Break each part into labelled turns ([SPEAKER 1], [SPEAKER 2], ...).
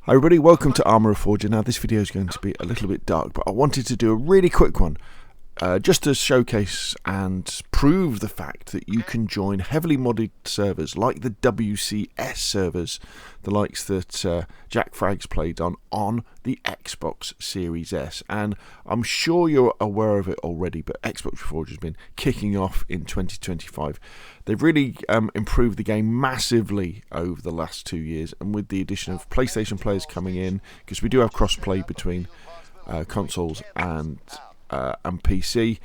[SPEAKER 1] Hi everybody, welcome to Arma Reforger. Now this video is going to be a little bit dark, but I wanted to do a really quick one just to showcase and prove the fact that you can join heavily modded servers like the WCS servers, the likes that Jack Frags played on the Xbox Series S. And I'm sure you're aware of it already, but Xbox Reforger has been kicking off in 2025. They've really improved the game massively over the last 2 years, and with the addition of PlayStation players coming in, because we do have cross-play between consoles and PC,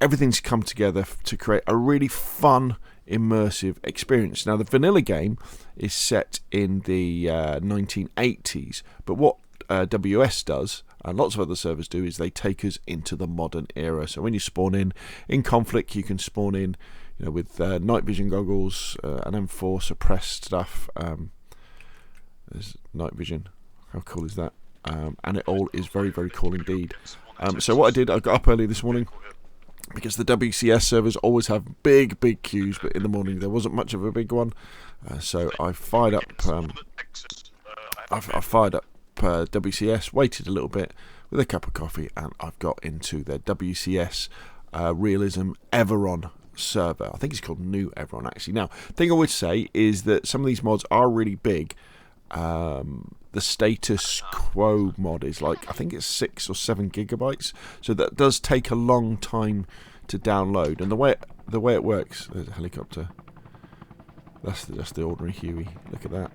[SPEAKER 1] everything's come together to create a really fun, immersive experience. Now, the vanilla game is set in the 1980s, but what W.S. does, and lots of other servers do, is they take us into the modern era. So when you spawn in Conflict, you can spawn in, you know, with night vision goggles, an M4 suppressed stuff. There's night vision. How cool is that? And it all is very, very cool indeed. So what I did, I got up early this morning because the WCS servers always have big queues, but in the morning there wasn't much of a big one. So I fired up. I fired up WCS, waited a little bit with a cup of coffee, and I've got into their WCS Realism Everon server. I think it's called New Everon actually. Now, the thing I would say is that some of these mods are really big. The status quo mod is like, I think it's 6 or 7 gigabytes, so that does take a long time to download. And the way it works, there's a helicopter. That's the ordinary Huey. Look at that.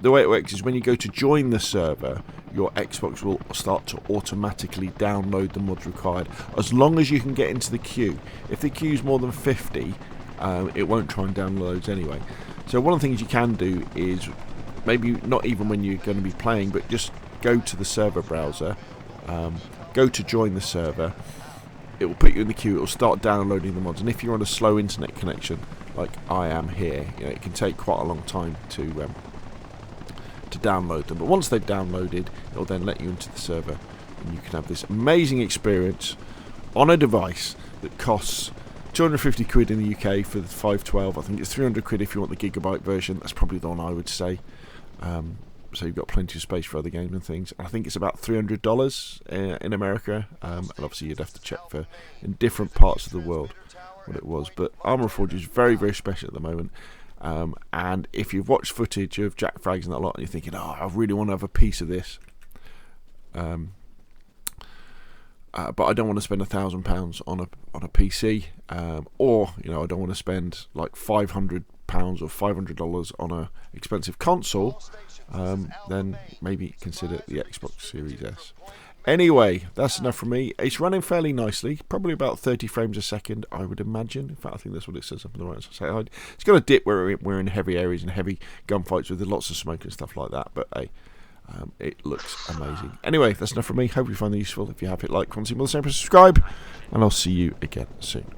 [SPEAKER 1] The way it works is when you go to join the server, your Xbox will start to automatically download the mods required, as long as you can get into the queue. If the queue is more than 50, it won't try and download those anyway. So one of the things you can do is, maybe not even when you're going to be playing, but just go to the server browser, go to join the server. It will put you in the queue. It will start downloading the mods, and if you're on a slow internet connection like I am here, you know, it can take quite a long time to download them. But once they've downloaded, it will then let you into the server, and you can have this amazing experience on a device that costs 250 quid in the UK for the 512. I think it's 300 quid if you want the gigabyte version. That's probably the one I would say. So you've got plenty of space for other games and things. I think it's about $300 in America, and obviously you'd have to check for in different parts of the world what it was. But Arma Reforger is very, very special at the moment. And if you've watched footage of Jack Frags and that lot, and you're thinking, oh, I really want to have a piece of this, but I don't want to spend £1,000 on a PC, or you know, I don't want to spend like £500 or $500 on a expensive console, then maybe consider the Xbox Series S. Anyway, that's enough from me. It's running fairly nicely, probably about 30 frames a second, I would imagine. In fact, I think that's what it says up on the right side. It's got a dip where we're in heavy areas and heavy gunfights with lots of smoke and stuff like that, but hey, it looks amazing. Anyway, that's enough from me. Hope you find it useful. If you have, hit like, comment, see more, subscribe, and I'll see you again soon.